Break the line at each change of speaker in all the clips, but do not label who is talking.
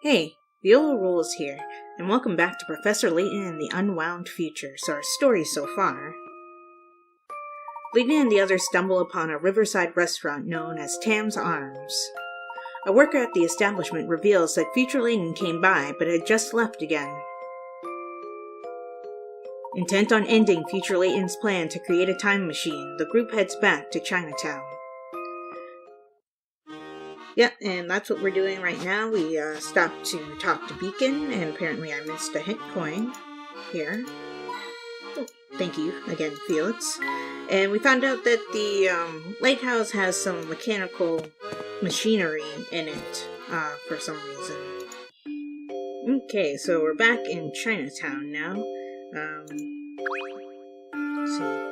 Hey, Viola Rules here, and welcome back to Professor Layton and the Unwound Future. So our story so far. Layton and the others stumble upon a riverside restaurant known as Tam's Arms. A worker at the establishment reveals that future Layton came by, but had just left again. Intent on ending future Layton's plan to create a time machine, the group heads back to Chinatown. Yep, and that's what we're doing right now. We stopped to talk to Beacon, and apparently I missed a hit coin here. Oh, thank you again, Felix. And we found out that the lighthouse has some mechanical machinery in it for some reason. Okay, so we're back in Chinatown now. Let's see.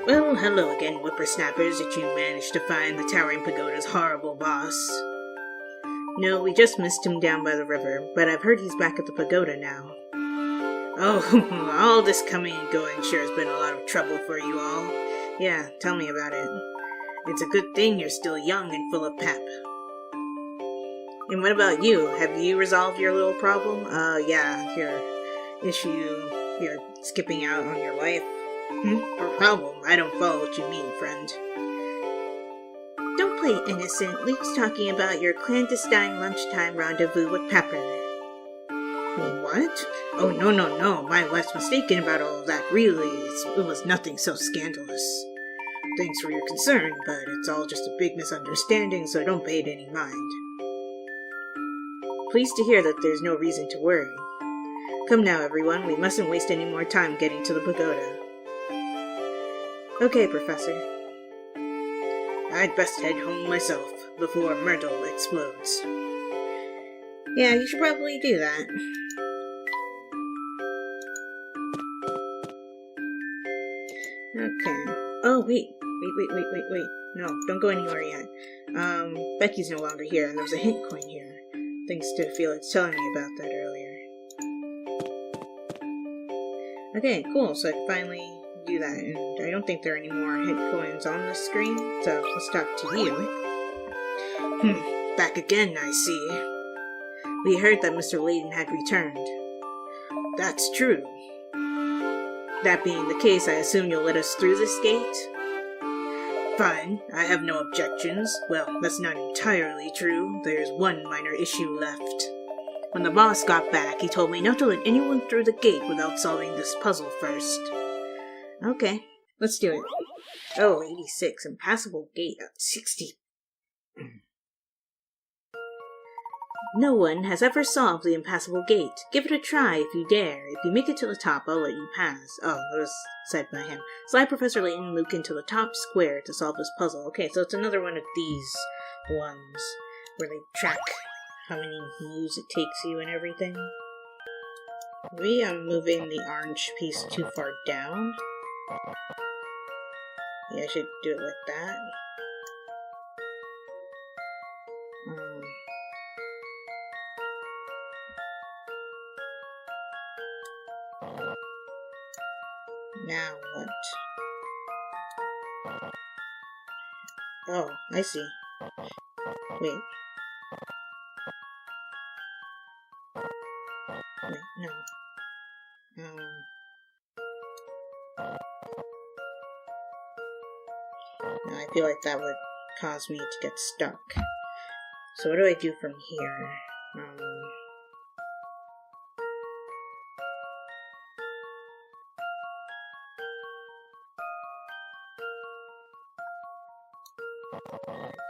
Well, hello again, whippersnappers. Did you manage to find the Towering Pagoda's horrible boss? No, we just missed him down by the river, but I've heard he's back at the pagoda now. Oh, all this coming and going sure has been a lot of trouble for you all. Yeah, tell me about it. It's a good thing you're still young and full of pep. And what about you? Have you resolved your little problem? Yeah, your issue, you're skipping out on your life. A problem? I don't follow what you mean, friend. Don't play innocent. Luke's talking about your clandestine lunchtime rendezvous with Pepper. What? Oh, no. My wife's mistaken about all of that. Really, it was nothing so scandalous. Thanks for your concern, but it's all just a big misunderstanding, so don't pay it any mind. Pleased to hear that there's no reason to worry. Come now, everyone. We mustn't waste any more time getting to the pagoda. Okay, Professor. I'd best head home myself before Myrtle explodes. Yeah, you should probably do that. Okay. Oh, wait. No, don't go anywhere yet. Becky's no longer here, and there's a hint coin here. Thanks to Felix telling me about that earlier. Okay, cool. So I can finally do that, and I don't think there are any more hit coins on the screen, so let's talk to you. Back again, I see. We heard that Mr. Layton had returned. That's true. That being the case, I assume you'll let us through this gate? Fine, I have no objections. Well, that's not entirely true. There's one minor issue left. When the boss got back, he told me not to let anyone through the gate without solving this puzzle first. Okay, let's do it. Oh, 86. Impassable gate at 60. No one has ever solved the impassable gate. Give it a try if you dare. If you make it to the top, I'll let you pass. Oh, that was said by him. Slide Professor Layton and Luke into the top square to solve this puzzle. Okay, so it's another one of these ones where they track how many moves it takes you and everything. Maybe I'm moving the orange piece too far down. Yeah, I should do it like that. Now what? Oh, I see. Wait. Wait, no. No, I feel like that would cause me to get stuck. So what do I do from here?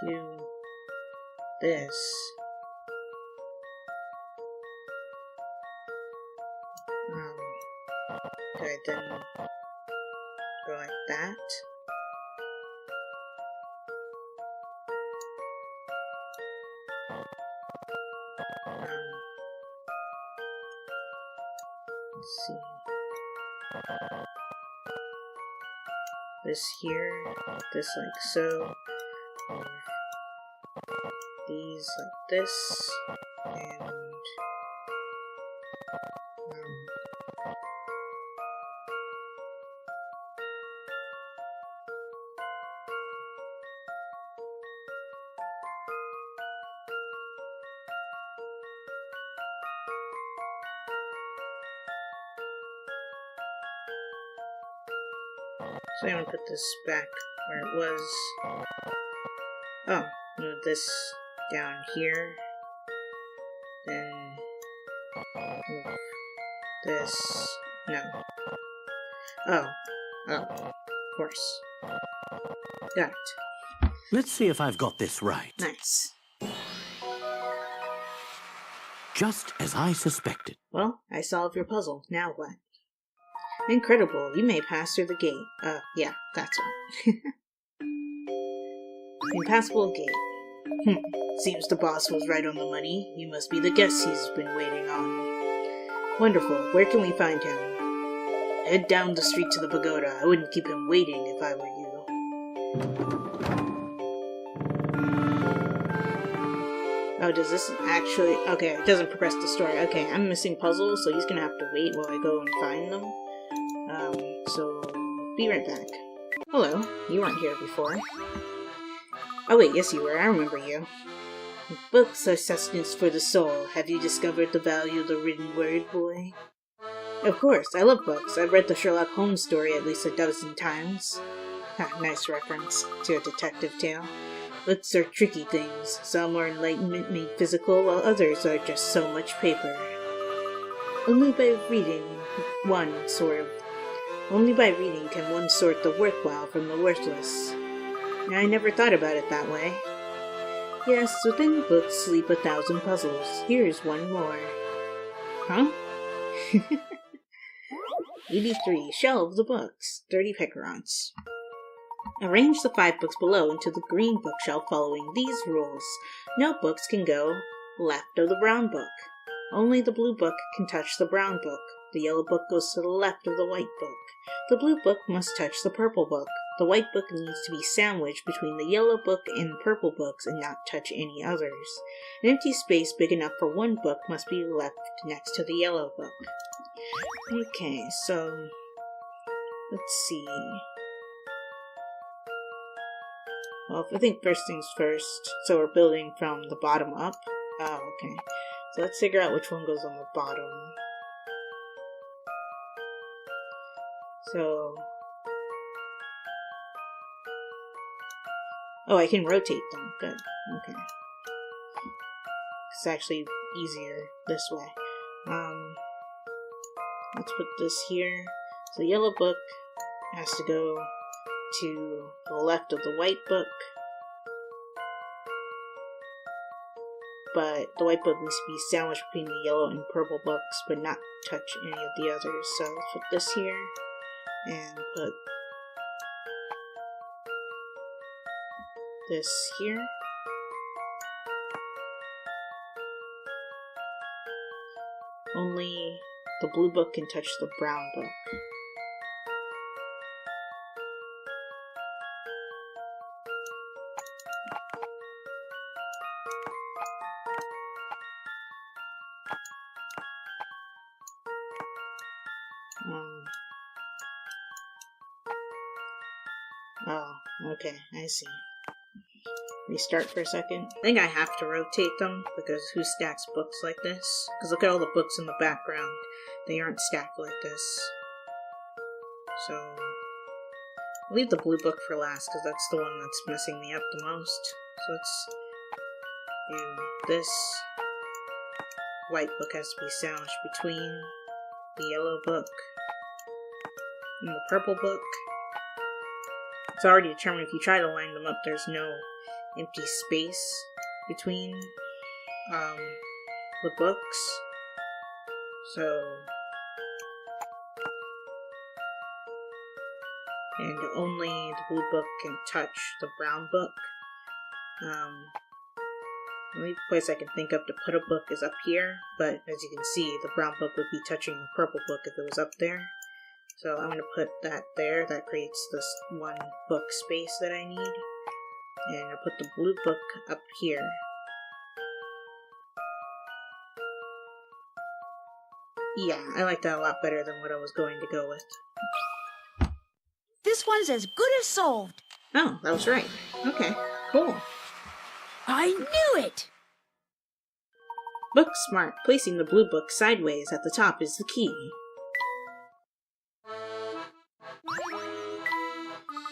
Do this. Do I then go like that? Let's see. This here, this like so. These like this, and So I'm gonna put this back where it was. Oh, move this down here. Then move this. No. Oh. Oh. Of course. Got it.
Let's see if I've got this right.
Nice.
Just as I suspected.
Well, I solved your puzzle. Now what? Incredible. You may pass through the gate. Yeah, that's right. Impassable gate. Seems the boss was right on the money. You must be the guest he's been waiting on. Wonderful. Where can we find him? Head down the street to the pagoda. I wouldn't keep him waiting if I were you. Oh, does this actually... Okay, it doesn't progress the story. Okay, I'm missing puzzles, so he's gonna have to wait while I go and find them. So... be right back. Hello. You weren't here before. Oh wait, yes you were. I remember you. Books are sustenance for the soul. Have you discovered the value of the written word, boy? Of course, I love books. I've read the Sherlock Holmes story at least 12 times. Nice reference to a detective tale. Books are tricky things. Some are enlightenment made physical, while others are just so much paper. Only by reading can one sort the worthwhile from the worthless. I never thought about it that way. Yes, within books sleep 1,000 puzzles. Here's one more. Huh? 83. Shelve the books. 30 picarons. Arrange the 5 books below into the green bookshelf following these rules. No books can go left of the brown book. Only the blue book can touch the brown book. The yellow book goes to the left of the white book. The blue book must touch the purple book. The white book needs to be sandwiched between the yellow book and the purple books and not touch any others. An empty space big enough for one book must be left next to the yellow book. Okay, so let's see. Well, I think first things first, so we're building from the bottom up. Oh, okay. So let's figure out which one goes on the bottom. So... oh, I can rotate them. Good. Okay. It's actually easier this way. Let's put this here. So the yellow book has to go to the left of the white book. But the white book needs to be sandwiched between the yellow and purple books, but not touch any of the others. So let's put this here, and put this here. Only the blue book can touch the brown book. Oh, okay, I see. Restart for a second. I think I have to rotate them, because who stacks books like this? Because look at all the books in the background. They aren't stacked like this. So, I'll leave the blue book for last, because that's the one that's messing me up the most. So let's do this. White book has to be sandwiched between the yellow book and the purple book. It's already determined if you try to line them up, there's no empty space between the books. So, and only the blue book can touch the brown book. The only place I can think of to put a book is up here, but as you can see, the brown book would be touching the purple book if it was up there. So I'm going to put that there. That creates this one book space that I need. And I'll put the blue book up here. Yeah, I like that a lot better than what I was going to go with.
This one's as good as solved.
Oh, that was right. Okay, cool.
I knew it!
Book smart. Placing the blue book sideways at the top is the key.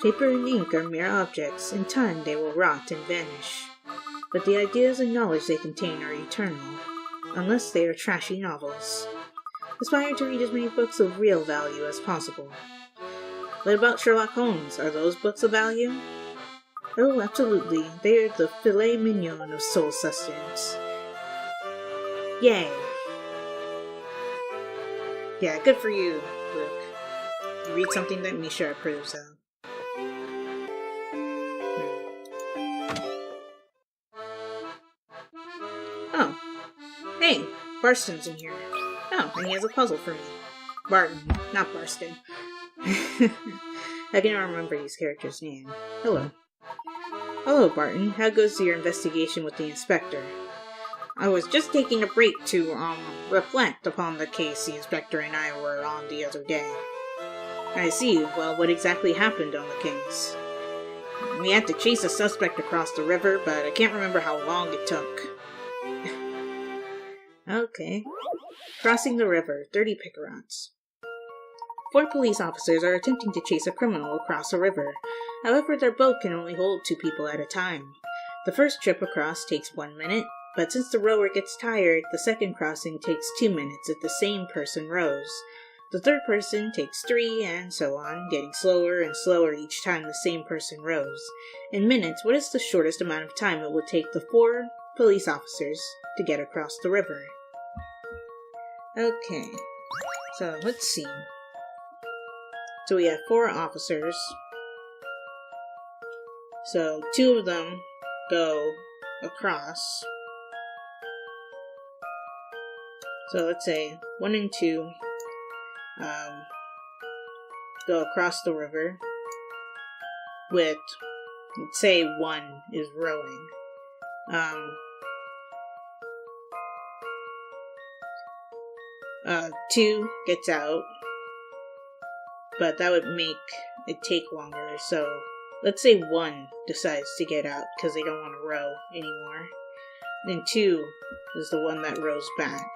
Paper and ink are mere objects. In time they will rot and vanish. But the ideas and knowledge they contain are eternal, unless they are trashy novels. Aspire to read as many books of real value as possible. What about Sherlock Holmes? Are those books of value? Oh, absolutely. They are the filet mignon of soul sustenance. Yay! Yeah, good for you, Luke. You read something that Misha approves of. Oh. Hey, Barston's in here. Oh, and he has a puzzle for me. Barton, not Barston. I cannot remember these characters' name. Hello. Hello, Barton. How goes your investigation with the inspector? I was just taking a break to, reflect upon the case the inspector and I were on the other day. I see. Well, what exactly happened on the case? We had to chase a suspect across the river, but I can't remember how long it took. Okay. Crossing the river, 30 Picarots. 4 police officers are attempting to chase a criminal across a river. However, their boat can only hold 2 people at a time. The first trip across takes 1 minute, but since the rower gets tired, the second crossing takes 2 minutes if the same person rows. The third person takes 3, and so on, getting slower and slower each time the same person rows. In minutes, what is the shortest amount of time it would take the 4 police officers to get across the river? Okay, so let's see. So we have 4 officers. So 2 of them go across. So let's say 1 and 2 go across the river with, let's say 1 is rowing. 2 gets out, but that would make it take longer, so let's say 1 decides to get out because they don't want to row anymore. Then 2 is the one that rows back.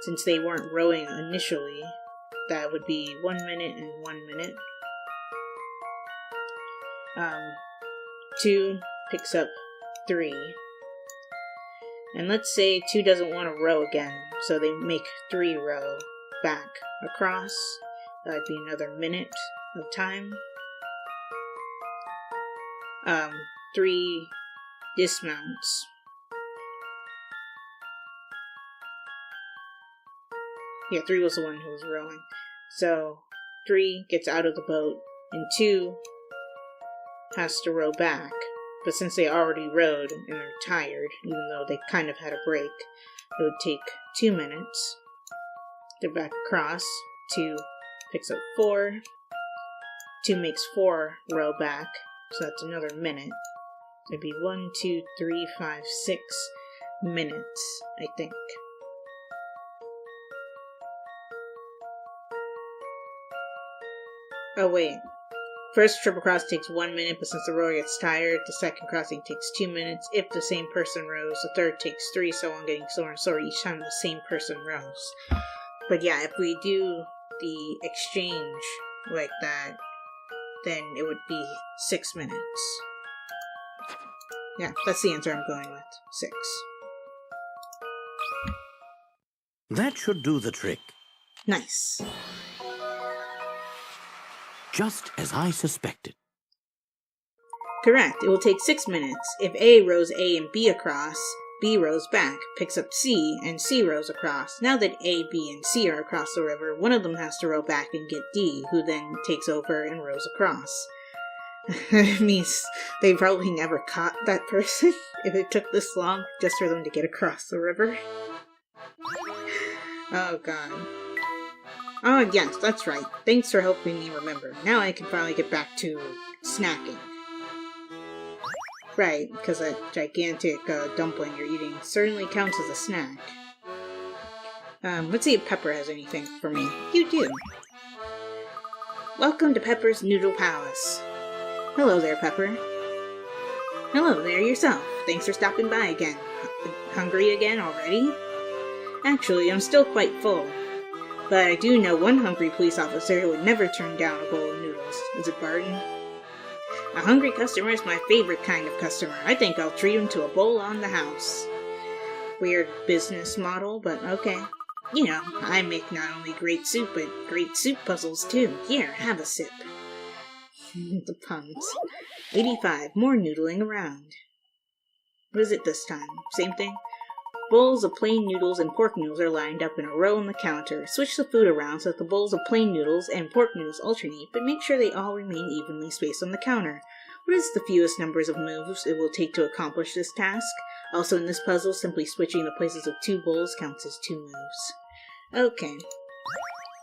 Since they weren't rowing initially, that would be 1 minute and 1 minute. 2 picks up 3. And let's say 2 doesn't want to row again, so they make 3 row back across. That would be another minute of time. 3 dismounts. Yeah, 3 was the one who was rowing. So 3 gets out of the boat, and 2 has to row back. But since they already rowed and they're tired, even though they kind of had a break, it would take 2 minutes. They're back across. 2 picks up 4. 2 makes 4 row back, so that's another minute. It'd be 1, 2, 3, 5, 6 minutes, I think. Oh wait. First trip across takes 1 minute, but since the rower gets tired, the second crossing takes 2 minutes. If the same person rows, the third takes 3, so on, getting slower and slower each time the same person rows. But yeah, if we do the exchange like that, then it would be 6 minutes. Yeah, that's the answer I'm going with. 6.
That should do the trick.
Nice.
Just as I suspected.
Correct. It will take 6 minutes. If A rows A and B across, B rows back, picks up C, and C rows across. Now that A, B, and C are across the river, one of them has to row back and get D, who then takes over and rows across. It means they probably never caught that person if it took this long just for them to get across the river. Oh god. Oh yes, that's right. Thanks for helping me remember. Now I can finally get back to snacking. Right, because that gigantic dumpling you're eating certainly counts as a snack. Let's see if Pepper has anything for me. You do. Welcome to Pepper's Noodle Palace. Hello there, Pepper. Hello there yourself. Thanks for stopping by again. Hungry again already? Actually, I'm still quite full. But I do know one hungry police officer who would never turn down a bowl of noodles. Is it Barton? A hungry customer is my favorite kind of customer. I think I'll treat him to a bowl on the house. Weird business model, but okay. You know, I make not only great soup, but great soup puzzles too. Here, have a sip. The puns. 85. More noodling around. What is it this time? Same thing? Bowls of plain noodles and pork noodles are lined up in a row on the counter. Switch the food around so that the bowls of plain noodles and pork noodles alternate, but make sure they all remain evenly spaced on the counter. What is the fewest numbers of moves it will take to accomplish this task? Also in this puzzle, simply switching the places of 2 bowls counts as 2 moves. Okay.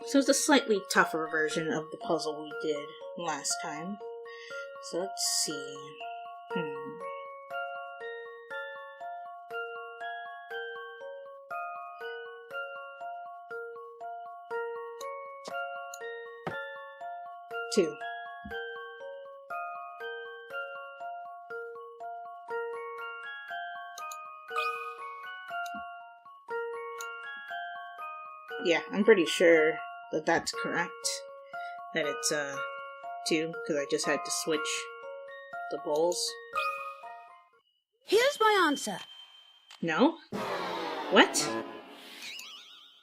So it's a slightly tougher version of the puzzle we did last time. So let's see. 2. Yeah, I'm pretty sure that that's correct. That it's 2, because I just had to switch the bowls.
Here's my answer.
No? What?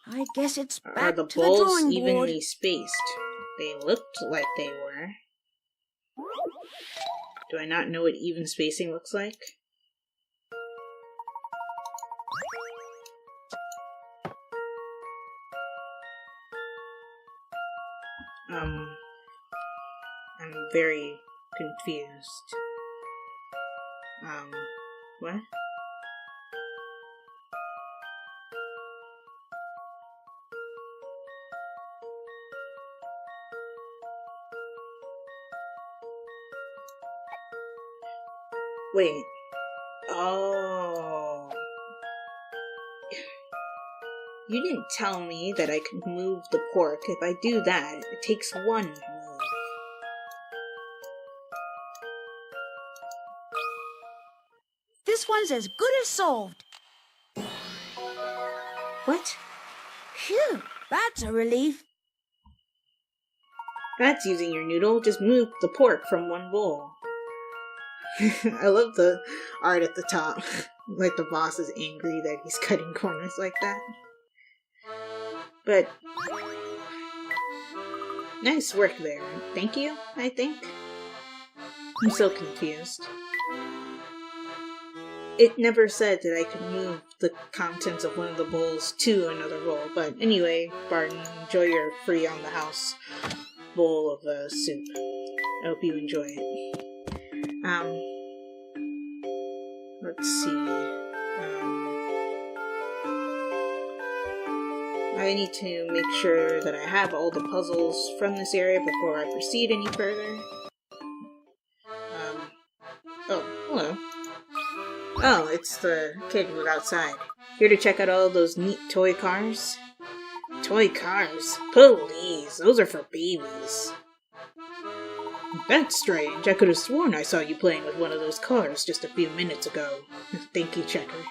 I guess it's
Are
back
the
to the
bowls
drawing board.
evenly spaced? They looked like they were. Do I not know what even spacing looks like? I'm very confused. What? Wait. Oh. You didn't tell me that I could move the pork. If I do that, it takes 1 move.
This one's as good as solved.
What?
Phew, that's a relief.
That's using your noodle. Just move the pork from 1 bowl. I love the art at the top. Like the boss is angry that he's cutting corners like that. But nice work there. Thank you, I think. I'm so confused. It never said that I could move the contents of one of the bowls to another bowl. But anyway, Barton, enjoy your free on the house bowl of soup. I hope you enjoy it. Let's see. I need to make sure that I have all the puzzles from this area before I proceed any further. Oh, hello. Oh, it's the kid who's outside. Here to check out all those neat toy cars? Toy cars? Please, those are for babies. That's strange. I could have sworn I saw you playing with one of those cars just a few minutes ago. Thank you, Checker.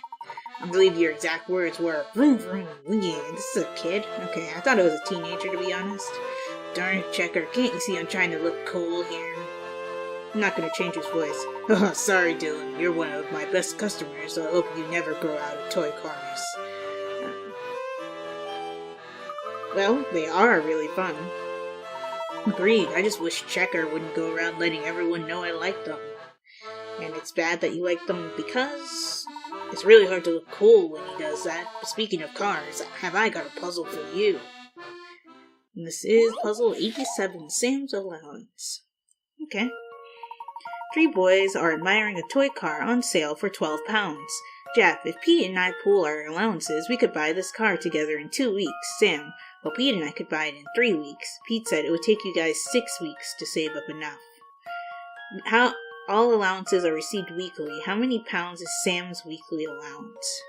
I believe your exact words were, vroom vroom, yeah, this is a kid. Okay, I thought it was a teenager, to be honest. Darn it, Checker, can't you see I'm trying to look cool here? I'm not gonna change his voice. Oh, sorry, Dylan, you're one of my best customers, so I hope you never grow out of toy cars. Well, they are really fun. Agreed, I just wish Checker wouldn't go around letting everyone know I like them. And it's bad that you like them because it's really hard to look cool when he does that. But speaking of cars, have I got a puzzle for you? And this is puzzle 87, Sam's Allowance. Okay. 3 boys are admiring a toy car on sale for £12. Jeff, if Pete and I pool our allowances, we could buy this car together in 2 weeks. Sam, well, Pete and I could buy it in 3 weeks. Pete said it would take you guys 6 weeks to save up enough. All allowances are received weekly. How many pounds is Sam's weekly allowance?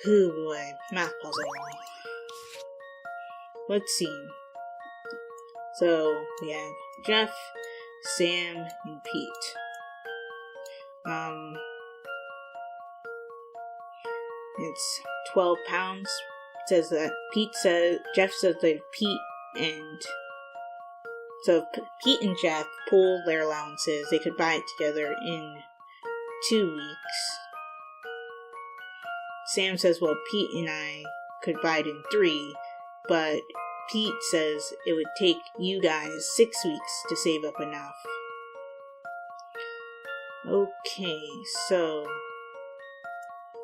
Oh boy, math puzzle. Let's see. So, we have Jeff, Sam, and Pete. It's £12 says that Jeff says that Pete and Jeff pool their allowances. They could buy it together in 2 weeks. Sam says, well, Pete and I could buy it in 3, but Pete says it would take you guys 6 weeks to save up enough. Okay, so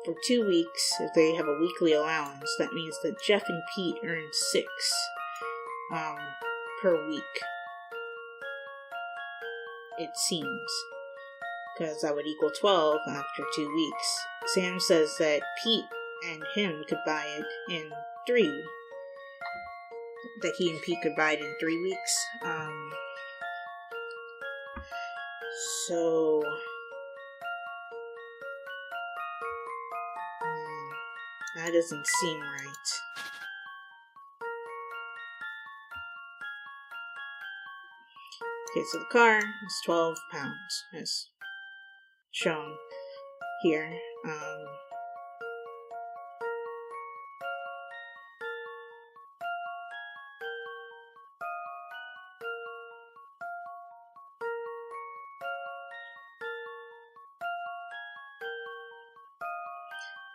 for 2 weeks, if they have a weekly allowance, that means that Jeff and Pete earn 6 per week. It seems. Because that would equal 12 after 2 weeks. Sam says that Pete and him could buy it in 3. That he and Pete could buy it in 3 weeks. So... that doesn't seem right. Okay, so the car is 12 pounds, as shown here.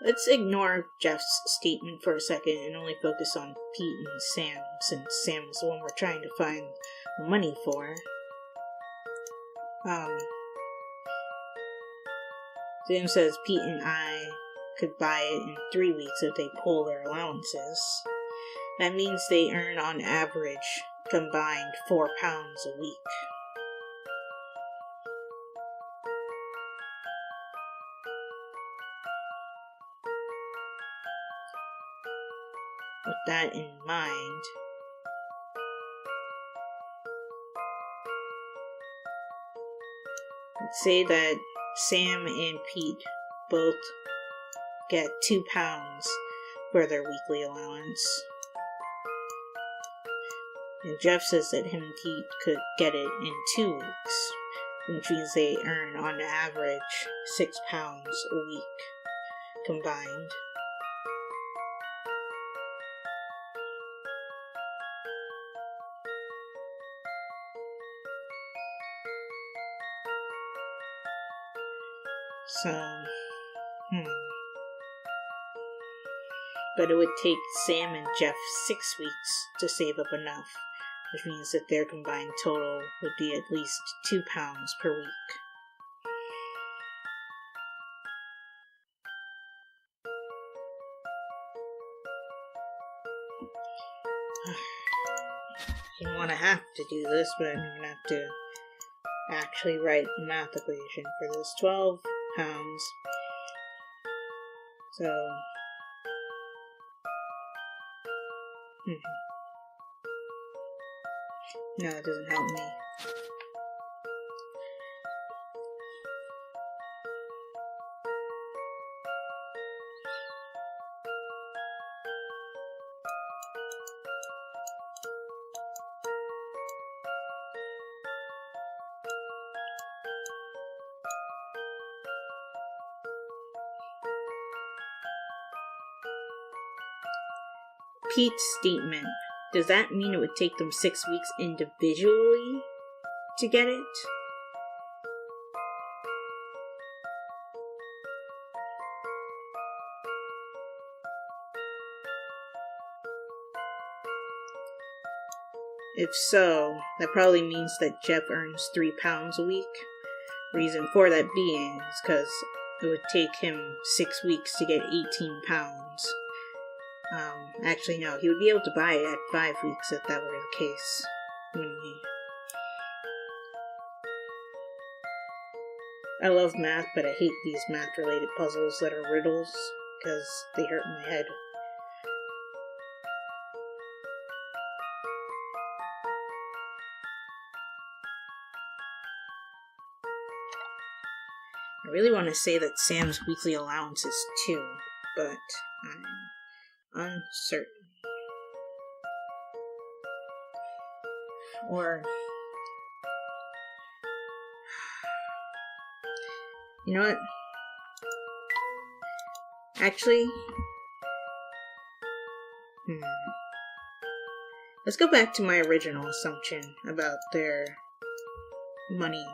Let's ignore Jeff's statement for a second and only focus on Pete and Sam, since Sam was the one we're trying to find the money for. Sam says Pete and I could buy it in 3 weeks if they pull their allowances. That means they earn on average combined 4 pounds a week. With that in mind, let's say that Sam and Pete both get 2 pounds for their weekly allowance. And Jeff says that him and Pete could get it in 2 weeks, which means they earn on average 6 pounds a week combined. So, But it would take Sam and Jeff 6 weeks to save up enough, which means that their combined total would be at least 2 pounds per week. I didn't want to have to do this, but I'm going to have to actually write a math equation for this. 12 pounds. So... No, it doesn't help me. Pete's statement. Does that mean it would take them 6 weeks individually to get it? If so, that probably means that Jeff earns 3 pounds a week. Reason for that being is because it would take him 6 weeks to get 18 pounds. Actually, no, he would be able to buy it at 5 weeks if that were the case. I love math, but I hate these math-related puzzles that are riddles, because they hurt my head. I really want to say that Sam's weekly allowance is 2, but I'm uncertain. Or... you know what? Actually, Let's go back to my original assumption about their money.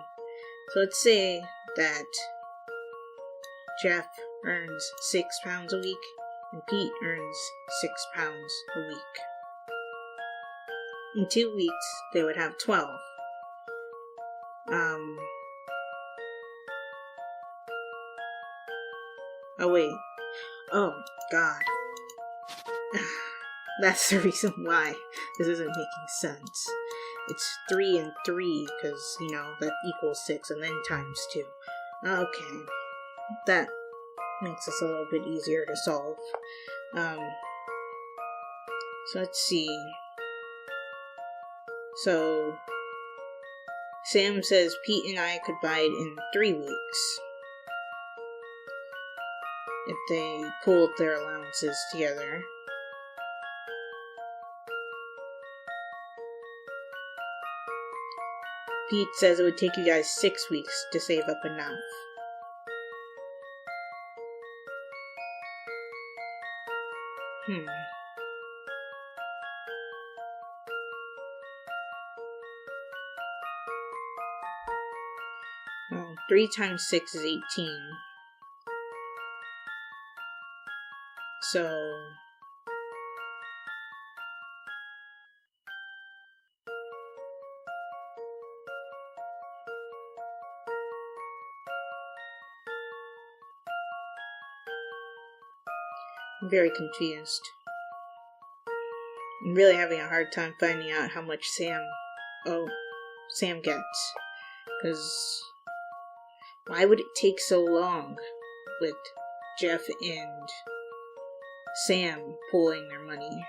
So let's say that Jeff earns £6 a week and Pete earns £6 a week. In 2 weeks, they would have 12. Oh wait. Oh, God. That's the reason why this isn't making sense. It's 3 and 3, because, that equals 6, and then times 2. Okay. That makes this a little bit easier to solve. So let's see. So, Sam says Pete and I could buy it in 3 weeks. If they pooled their allowances together. Pete says it would take you guys 6 weeks to save up enough. Well, 3 times 6 is 18. So... I'm very confused. I'm really having a hard time finding out how much Sam gets. Because why would it take so long with Jeff and Sam pooling their money?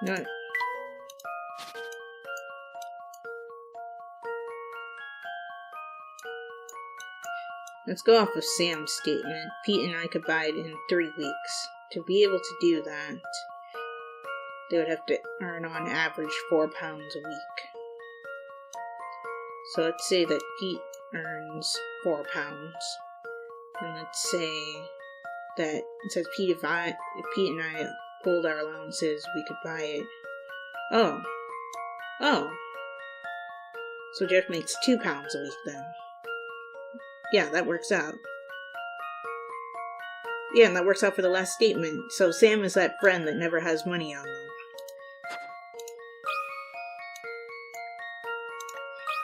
No. Let's go off of Sam's statement. Pete and I could buy it in 3 weeks. To be able to do that, they would have to earn on average £4 a week. So let's say that Pete earns £4. And let's say that it says Pete and I pooled our allowances, we could buy it. Oh. So Jeff makes £2 a week then. Yeah, that works out. Yeah, and that works out for the last statement. So Sam is that friend that never has money on them.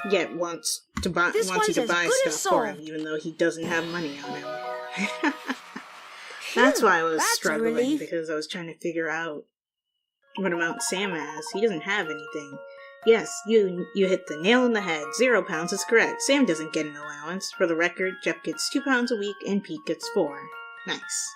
Yet wants you to buy stuff for him, even though he doesn't have money on him. That's why I was struggling, because I was trying to figure out what amount Sam has. He doesn't have anything. Yes, you hit the nail on the head. £0 is correct. Sam doesn't get an allowance. For the record, Jeff gets £2 a week and Pete gets 4. Nice.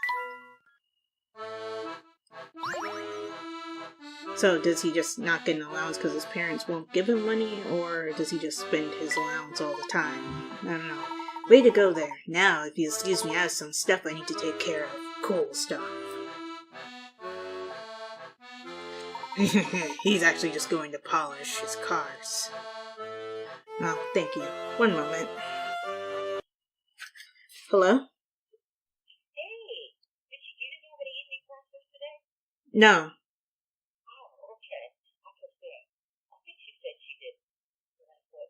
So does he just not get an allowance because his parents won't give him money, or does he just spend his allowance all the time? I don't know. Way to go there. Now, if you excuse me, I have some stuff I need to take care of. Cool stuff. He's actually just going to polish his cars. Oh, thank you. One moment. Hello?
Hey, did you have any evening classes today?
No.
Oh, okay. I think she said she did. And I said,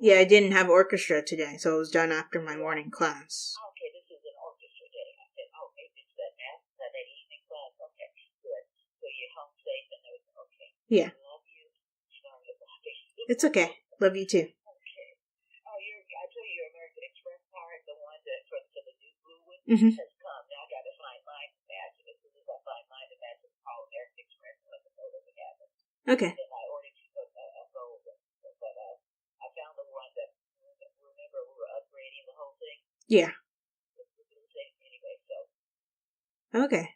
Yeah, I didn't have orchestra today, so it was done after my morning class.
okay, this is an orchestra day. I said, maybe it's that evening class. Okay, good. So you're home safe and everything. Okay.
Yeah.
Love you. Sorry about it.
It's okay. Love you too.
Okay. I told you your American Express card, the one that for the new blue one, has come. Now I gotta find mine to match it. As soon as I find mine to match it, call American Express and let them know that we have it.
Okay.
Then I ordered you a gold one. But I found the one that, remember we were upgrading the whole thing?
Yeah.
Anyway, so.
Okay.
And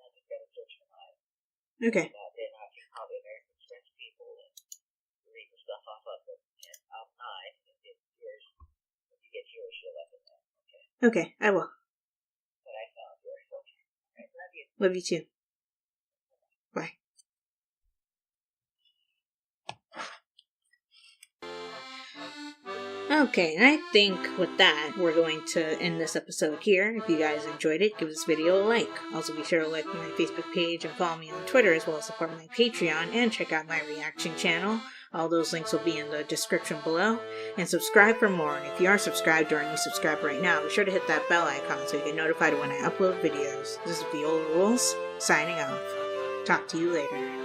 I just gotta search for mine.
Okay.
Then I can call the American Express people and read the stuff off of them. And off mine, and then yours. When you get yours, you'll let them know. Okay.
Okay, I will.
But I found yours. Okay. All right, love you.
Love you too. Bye. Okay, and I think with that, we're going to end this episode here. If you guys enjoyed it, give this video a like. Also be sure to like my Facebook page and follow me on Twitter, as well as support my Patreon and check out my reaction channel. All those links will be in the description below. And subscribe for more. And if you aren't subscribed or you subscribe right now, be sure to hit that bell icon so you get notified when I upload videos. This is Viola Rules, signing off. Talk to you later.